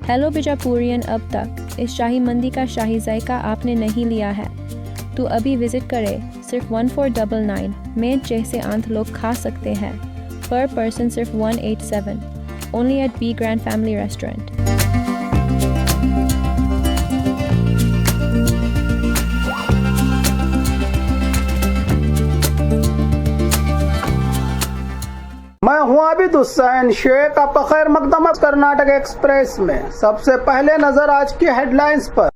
Hello बीजापुरियन, अब तक इस शाही मंदी का शाही जायका आपने नहीं लिया है तो अभी विजिट करें। सिर्फ 1499 में जैसे आंत लोग खा सकते हैं। पर पर्सन सिर्फ 187। Only at B grand family restaurant. मैं हूं आबिद हुसैन शेख, आपका खैर मकदम कर्नाटक एक्सप्रेस में। सबसे पहले नजर आज की हेडलाइंस पर।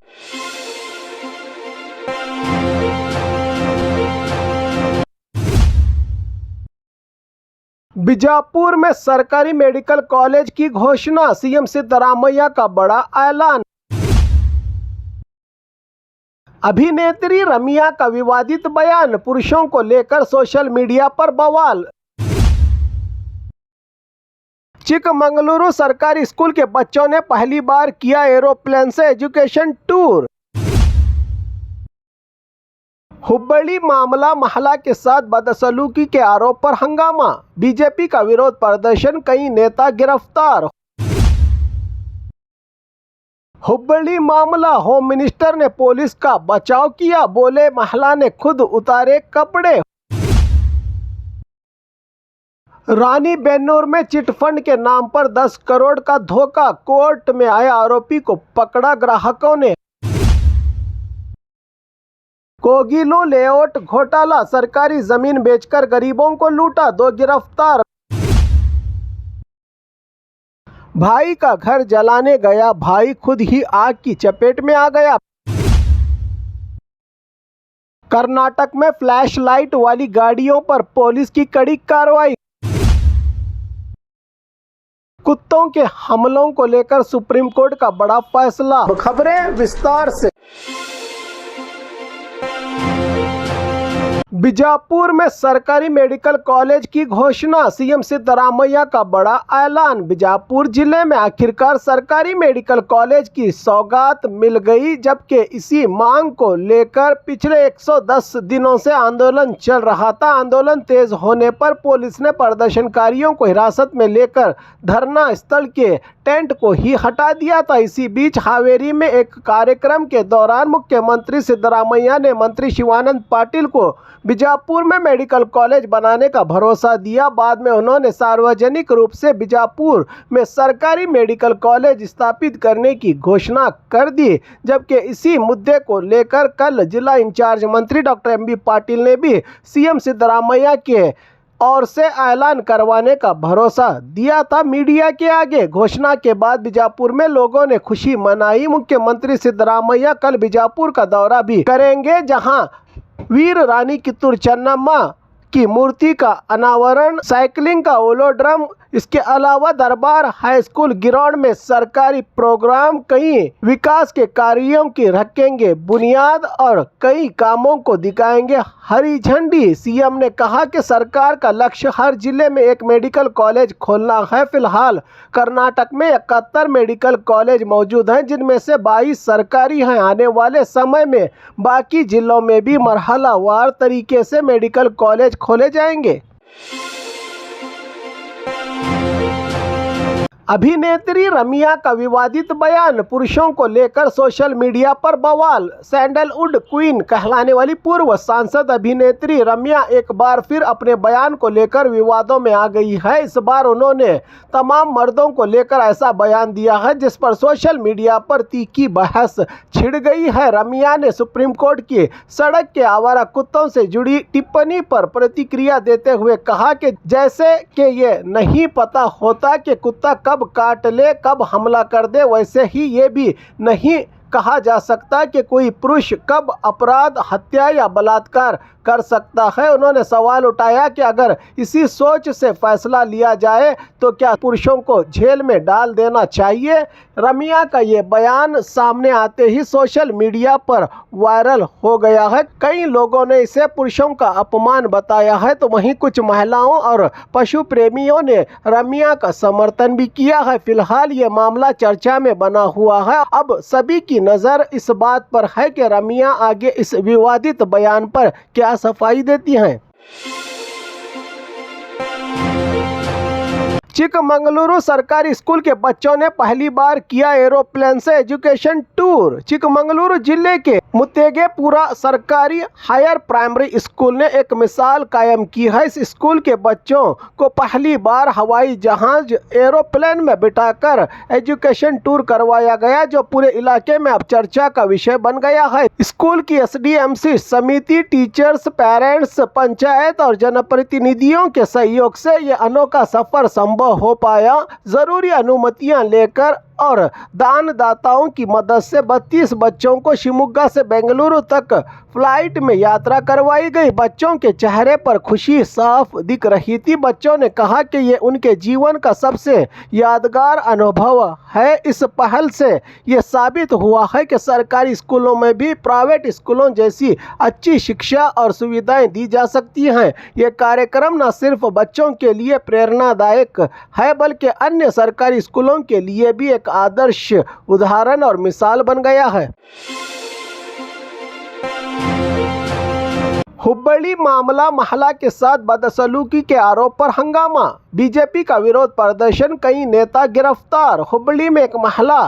बीजापुर में सरकारी मेडिकल कॉलेज की घोषणा, सीएम सिद्धरामैया का बड़ा ऐलान। अभिनेत्री रमिया का विवादित बयान, पुरुषों को लेकर सोशल मीडिया पर बवाल। चिकमंगलुरु सरकारी स्कूल के बच्चों ने पहली बार किया एरोप्लेन से एजुकेशन टूर। हुब्बड़ी मामला, महिला के साथ बदसलूकी के आरोप पर हंगामा। बीजेपी का विरोध प्रदर्शन, कई नेता गिरफ्तार। हुब्बड़ी मामला, होम मिनिस्टर ने पुलिस का बचाव किया, बोले महिला ने खुद उतारे कपड़े। रानी बेन्नूर में चिटफंड के नाम पर 10 करोड़ का धोखा, कोर्ट में आए आरोपी को पकड़ा ग्राहकों ने। कोगिलो लेआउट घोटाला, सरकारी जमीन बेचकर गरीबों को लूटा, 2 गिरफ्तार। भाई का घर जलाने गया भाई खुद ही आग की चपेट में आ गया। कर्नाटक में फ्लैश लाइट वाली गाड़ियों पर पुलिस की कड़ी कार्रवाई। कुत्तों के हमलों को लेकर सुप्रीम कोर्ट का बड़ा फैसला। खबरें विस्तार से। बीजापुर में सरकारी मेडिकल कॉलेज की घोषणा, सीएम सिद्धरामैया का बड़ा ऐलान। बीजापुर जिले में आखिरकार सरकारी मेडिकल कॉलेज की सौगात मिल गई, जबकि इसी मांग को लेकर पिछले 110 दिनों से आंदोलन चल रहा था। आंदोलन तेज होने पर पुलिस ने प्रदर्शनकारियों को हिरासत में लेकर धरना स्थल के टेंट को ही हटा दिया था। इसी बीच हावेरी में एक कार्यक्रम के दौरान मुख्यमंत्री सिद्धरामैया ने मंत्री शिवानंद पाटिल को बीजापुर में मेडिकल कॉलेज बनाने का भरोसा दिया। बाद में उन्होंने सार्वजनिक रूप से बीजापुर में सरकारी मेडिकल कॉलेज स्थापित करने की घोषणा कर दी। जबकि इसी मुद्दे को लेकर कल जिला इंचार्ज मंत्री डॉक्टर एमबी पाटिल ने भी सीएम सिद्धरामैया के और से ऐलान करवाने का भरोसा दिया था मीडिया के आगे। घोषणा के बाद बीजापुर में लोगों ने खुशी मनाई। मुख्यमंत्री सिद्धरामैया कल बीजापुर का दौरा भी करेंगे, जहां वीर रानी कित्तूर चन्नम्मा की मूर्ति का अनावरण, साइकिलिंग का ओलोड्रम, इसके अलावा दरबार हाई स्कूल ग्राउंड में सरकारी प्रोग्राम, कई विकास के कार्यों की रखेंगे बुनियाद और कई कामों को दिखाएंगे हरी झंडी। सीएम ने कहा कि सरकार का लक्ष्य हर जिले में एक मेडिकल कॉलेज खोलना है। फिलहाल कर्नाटक में 71 मेडिकल कॉलेज मौजूद हैं, जिनमें से 22 सरकारी हैं। आने वाले समय में बाकी जिलों में भी मरहलावार तरीके से मेडिकल कॉलेज खोले जाएंगे। अभिनेत्री रमिया का विवादित बयान, पुरुषों को लेकर सोशल मीडिया पर बवाल। सैंडलवुड क्वीन कहलाने वाली पूर्व सांसद अभिनेत्री रमिया एक बार फिर अपने बयान को लेकर विवादों में आ गई है। इस बार उन्होंने तमाम मर्दों को लेकर ऐसा बयान दिया है जिस पर सोशल मीडिया पर तीखी बहस छिड़ गई है। रमिया ने सुप्रीम कोर्ट की सड़क के आवारा कुत्तों से जुड़ी टिप्पणी पर प्रतिक्रिया देते हुए कहा कि जैसे कि ये नहीं पता होता कि कुत्ता कब काट ले, कब हमला कर दे, वैसे ही ये भी नहीं कहा जा सकता कि कोई पुरुष कब अपराध, हत्या या बलात्कार कर सकता है। उन्होंने सवाल उठाया कि अगर इसी सोच से फैसला लिया जाए तो क्या पुरुषों को जेल में डाल देना चाहिए। रमिया का ये बयान सामने आते ही सोशल मीडिया पर वायरल हो गया है। कई लोगों ने इसे पुरुषों का अपमान बताया है, तो वहीं कुछ महिलाओं और पशु प्रेमियों ने रमिया का समर्थन भी किया है। फिलहाल ये मामला चर्चा में बना हुआ है। अब सभी की नज़र इस बात पर है कि रमिया आगे इस विवादित बयान पर क्या सफाई देती हैं। चिकमंगलुरु सरकारी स्कूल के बच्चों ने पहली बार किया एरोप्लेन से एजुकेशन टूर। चिकमंगलुरु जिले के मुतेगेपुरा सरकारी हायर प्राइमरी स्कूल ने एक मिसाल कायम की है। इस स्कूल के बच्चों को पहली बार हवाई जहाज एरोप्लेन में बिठाकर एजुकेशन टूर करवाया गया, जो पूरे इलाके में अब चर्चा का विषय बन गया है। स्कूल की SDMC समिति, टीचर्स, पेरेंट्स, पंचायत और जनप्रतिनिधियों के सहयोग से यह अनोखा सफर संभव हो पाया। जरूरी अनुमतियां लेकर और दानदाताओं की मदद से 32 बच्चों को शिमोगा से बेंगलुरु तक फ्लाइट में यात्रा करवाई गई। बच्चों के चेहरे पर खुशी साफ दिख रही थी। बच्चों ने कहा कि ये उनके जीवन का सबसे यादगार अनुभव है। इस पहल से ये साबित हुआ है कि सरकारी स्कूलों में भी प्राइवेट स्कूलों जैसी अच्छी शिक्षा और सुविधाएं दी जा सकती हैं। ये कार्यक्रम न सिर्फ बच्चों के लिए प्रेरणादायक है, बल्कि अन्य सरकारी स्कूलों के लिए भी एक आदर्श उदाहरण और मिसाल बन गया है। हुब्बड़ी मामला, महिला के साथ बदसलूकी के आरोप पर हंगामा, बीजेपी का विरोध प्रदर्शन, कई नेता गिरफ्तार। हुब्बड़ी में एक महिला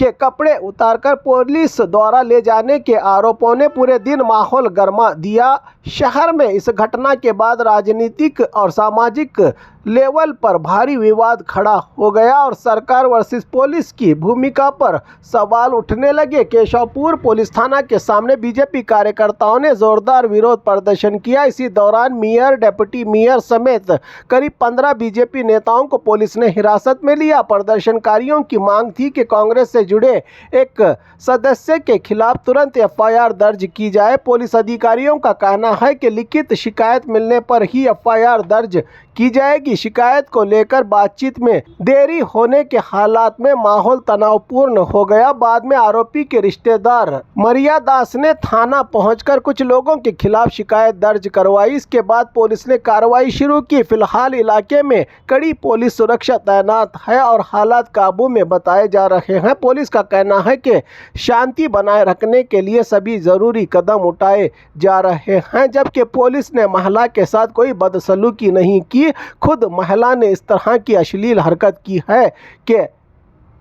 के कपड़े उतारकर पुलिस द्वारा ले जाने के आरोपों ने पूरे दिन माहौल गर्मा दिया। शहर में इस घटना के बाद राजनीतिक और सामाजिक लेवल पर भारी विवाद खड़ा हो गया और सरकार वर्सेस पुलिस की भूमिका पर सवाल उठने लगे। केशवपुर पुलिस थाना के सामने बीजेपी कार्यकर्ताओं ने जोरदार विरोध प्रदर्शन किया। इसी दौरान मेयर, डिप्टी मेयर समेत करीब 15 बीजेपी नेताओं को पुलिस ने हिरासत में लिया। प्रदर्शनकारियों की मांग थी कि कांग्रेस से जुड़े एक सदस्य के खिलाफ तुरंत FIR दर्ज की जाए। पुलिस अधिकारियों का कहना है कि लिखित शिकायत मिलने पर ही FIR दर्ज की जाएगी। शिकायत को लेकर बातचीत में देरी होने के हालात में माहौल तनावपूर्ण हो गया। बाद में आरोपी के रिश्तेदार मरिया दास ने थाना पहुंचकर कुछ लोगों के खिलाफ शिकायत दर्ज करवाई। इसके बाद पुलिस ने कार्रवाई शुरू की। फिलहाल इलाके में कड़ी पुलिस सुरक्षा तैनात है और हालात काबू में बताए जा रहे हैं। पुलिस का कहना है कि शांति बनाए रखने के लिए सभी जरूरी कदम उठाए जा रहे हैं, जबकि पुलिस ने महिला के साथ कोई बदसलूकी नहीं की। खुद महिला ने इस तरह की अश्लील हरकत की है कि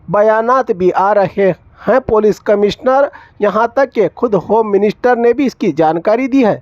बयानात भी आ रहे हैं। पुलिस कमिश्नर, यहां तक कि खुद होम मिनिस्टर ने भी इसकी जानकारी दी है।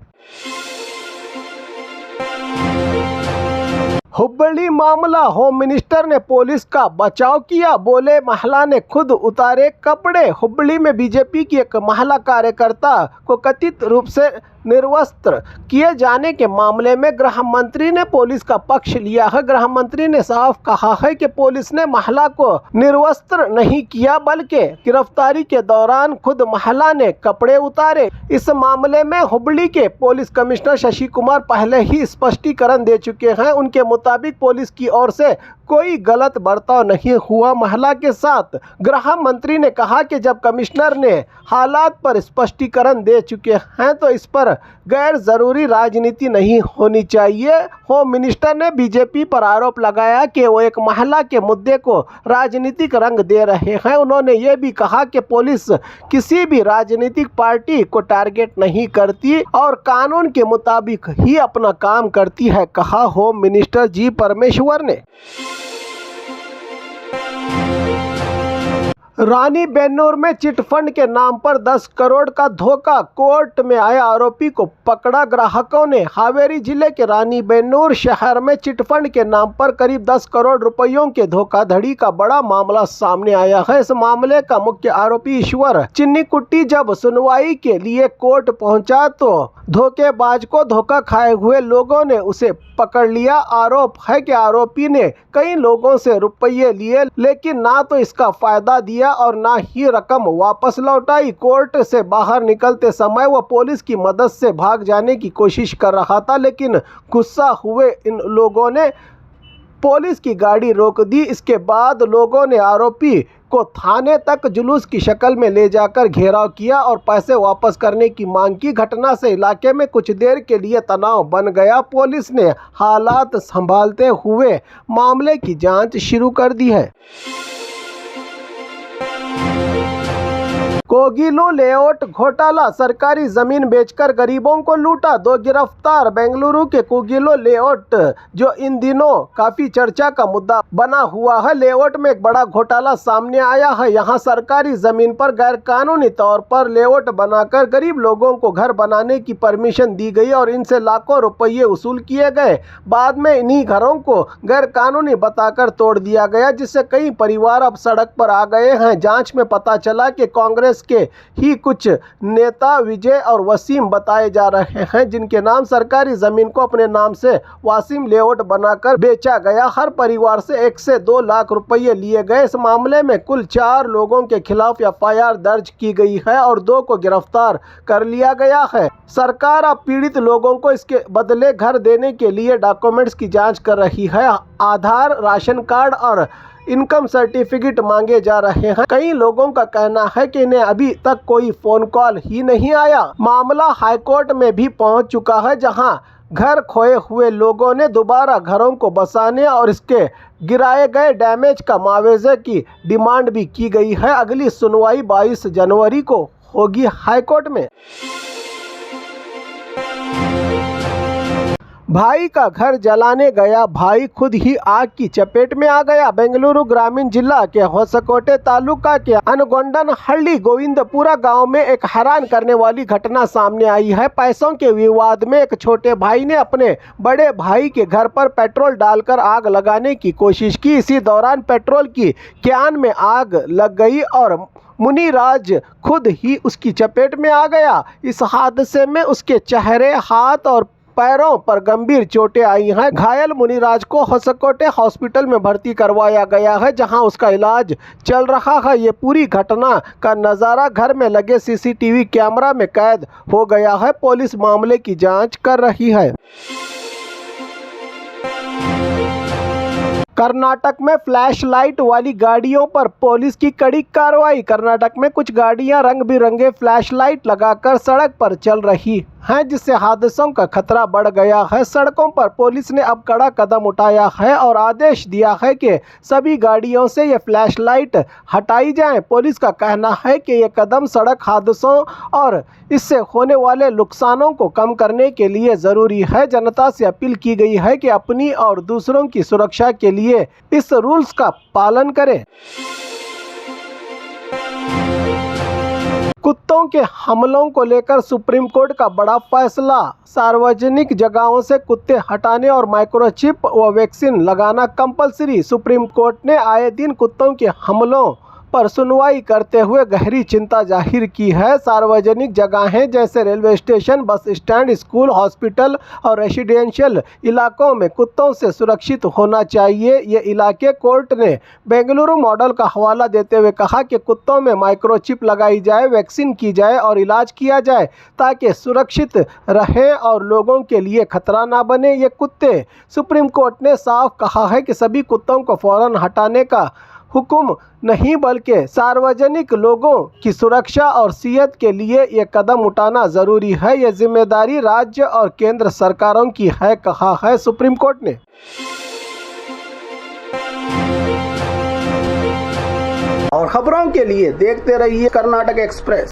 हुब्बड़ी मामला, होम मिनिस्टर ने पुलिस का बचाव किया, बोले महिला ने खुद उतारे कपड़े। हुब्बड़ी में बीजेपी की एक महिला कार्यकर्ता को कथित रूप से निर्वस्त्र किए जाने के मामले में गृह मंत्री ने पुलिस का पक्ष लिया है। गृह मंत्री ने साफ कहा है कि पुलिस ने महिला को निर्वस्त्र नहीं किया, बल्कि गिरफ्तारी के दौरान खुद महिला ने कपड़े उतारे। इस मामले में हुब्बड़ी के पुलिस कमिश्नर शशि कुमार पहले ही स्पष्टीकरण दे चुके हैं। उनके मुताबिक पुलिस की ओर से कोई गलत बर्ताव नहीं हुआ महिला के साथ। गृह मंत्री ने कहा कि जब कमिश्नर ने हालात पर स्पष्टीकरण दे चुके हैं तो इस पर गैर जरूरी राजनीति नहीं होनी चाहिए। होम मिनिस्टर ने बीजेपी पर आरोप लगाया कि वो एक महिला के मुद्दे को राजनीतिक रंग दे रहे हैं। उन्होंने ये भी कहा कि पुलिस किसी भी राजनीतिक पार्टी को टारगेट नहीं करती और कानून के मुताबिक ही अपना काम करती है, कहा होम मिनिस्टर जी परमेश्वर ने। रानी बेन्नूर में चिटफंड के नाम पर 10 करोड़ का धोखा, कोर्ट में आए आरोपी को पकड़ा। ग्राहकों ने हावेरी जिले के रानी बेन्नूर शहर में चिटफंड के नाम पर करीब 10 करोड़ रुपयों के धोखाधड़ी का बड़ा मामला सामने आया है। इस मामले का मुख्य आरोपी ईश्वर चिन्नीकुट्टी जब सुनवाई के लिए कोर्ट पहुंचा तो धोखेबाज को धोखा खाए हुए लोगों ने उसे पकड़ लिया। आरोप है कि आरोपी ने कई लोगों से रुपये लिए, लेकिन ना तो इसका फायदा दिया और ना ही रकम वापस लौटाई। कोर्ट से बाहर निकलते समय वह पुलिस की मदद से भाग जाने की कोशिश कर रहा था, लेकिन गुस्सा हुए इन लोगों ने पुलिस की गाड़ी रोक दी। इसके बाद लोगों ने आरोपी को थाने तक जुलूस की शक्ल में ले जाकर घेराव किया और पैसे वापस करने की मांग की। घटना से इलाके में कुछ देर के लिए तनाव बन गया। पुलिस ने हालात संभालते हुए मामले की जांच शुरू कर दी है। कोगिलो लेआउट घोटाला, सरकारी जमीन बेचकर गरीबों को लूटा, 2 गिरफ्तार। बेंगलुरु के कोगिलो लेआउट जो इन दिनों काफी चर्चा का मुद्दा बना हुआ है, लेआउट में एक बड़ा घोटाला सामने आया है। यहाँ सरकारी जमीन पर गैर कानूनी तौर पर लेआउट बनाकर गरीब लोगों को घर बनाने की परमिशन दी गई और इनसे लाखों रुपये वसूल किए गए। बाद में इन्हीं घरों को गैर कानूनी बताकर तोड़ दिया गया, जिससे कई परिवार अब सड़क पर आ गए हैं। जांच में पता चला कि कांग्रेस के ही कुछ नेता विजय और वसीम बताए जा रहे हैं, जिनके नाम सरकारी जमीन को अपने नाम से वासिम लेआउट बनाकर बेचा गया। हर परिवार से 1 से 2 लाख रुपये लिए गए। इस मामले में कुल 4 लोगों के खिलाफ FIR दर्ज की गई है और 2 को गिरफ्तार कर लिया गया है। सरकार अब पीड़ित लोगों को इसके बदले घर देने के लिए डॉक्यूमेंट्स की जांच कर रही है। आधार, राशन कार्ड और इनकम सर्टिफिकेट मांगे जा रहे हैं। कई लोगों का कहना है कि इन्हें अभी तक कोई फोन कॉल ही नहीं आया। मामला हाईकोर्ट में भी पहुंच चुका है, जहां घर खोए हुए लोगों ने दोबारा घरों को बसाने और इसके गिराए गए डैमेज का मुआवजे की डिमांड भी की गई है। अगली सुनवाई 22 जनवरी को होगी हाईकोर्ट में। भाई का घर जलाने गया भाई खुद ही आग की चपेट में आ गया। बेंगलुरु ग्रामीण जिला के होसकोटे तालुका के अनगोंडनहल्ली गोविंदपुरा गांव में एक हैरान करने वाली घटना सामने आई है। पैसों के विवाद में एक छोटे भाई ने अपने बड़े भाई के घर पर पेट्रोल डालकर आग लगाने की कोशिश की। इसी दौरान पेट्रोल की कैन में आग लग गई और मुनिराज खुद ही उसकी चपेट में आ गया। इस हादसे में उसके चेहरे, हाथ और पैरों पर गंभीर चोटें आई हैं। घायल मुनिराज को होसकोटे हॉस्पिटल में भर्ती करवाया गया है, जहां उसका इलाज चल रहा है। ये पूरी घटना का नज़ारा घर में लगे CCTV कैमरा में कैद हो गया है। पुलिस मामले की जांच कर रही है। कर्नाटक में फ्लैश लाइट वाली गाड़ियों पर पुलिस की कड़ी कार्रवाई। कर्नाटक में कुछ गाड़ियां रंग बिरंगे फ्लैश लाइट लगाकर सड़क पर चल रही हैं, जिससे हादसों का खतरा बढ़ गया है। सड़कों पर पुलिस ने अब कड़ा कदम उठाया है और आदेश दिया है कि सभी गाड़ियों से ये फ्लैश लाइट हटाई जाएं। पुलिस का कहना है कि ये कदम सड़क हादसों और इससे होने वाले नुकसानों को कम करने के लिए ज़रूरी है। जनता से अपील की गई है कि अपनी और दूसरों की सुरक्षा के लिए इस रूल्स का पालन करें। कुत्तों के हमलों को लेकर सुप्रीम कोर्ट का बड़ा फैसला। सार्वजनिक जगहों से कुत्ते हटाने और माइक्रोचिप व वैक्सीन लगाना कंपलसरी। सुप्रीम कोर्ट ने आए दिन कुत्तों के हमलों पर सुनवाई करते हुए गहरी चिंता जाहिर की है। सार्वजनिक जगहें जैसे railway station, bus stand, school, hospital और रेसिडेंशियल इलाकों में कुत्तों से सुरक्षित होना चाहिए। ये इलाके कोर्ट ने बेंगलुरु मॉडल का हवाला देते हुए कहा कि कुत्तों में माइक्रोचिप लगाई जाए, वैक्सीन की जाए और इलाज किया जाए ताकि सुरक्षित रहें और लोगों के लिए खतरा ना बने ये कुत्ते। सुप्रीम कोर्ट ने साफ कहा है कि सभी कुत्तों को फौरन हटाने का हुक्म नहीं, बल्कि सार्वजनिक लोगों की सुरक्षा और सेहत के लिए ये कदम उठाना ज़रूरी है। ये जिम्मेदारी राज्य और केंद्र सरकारों की है, कहा है सुप्रीम कोर्ट ने। और खबरों के लिए देखते रहिए कर्नाटक एक्सप्रेस।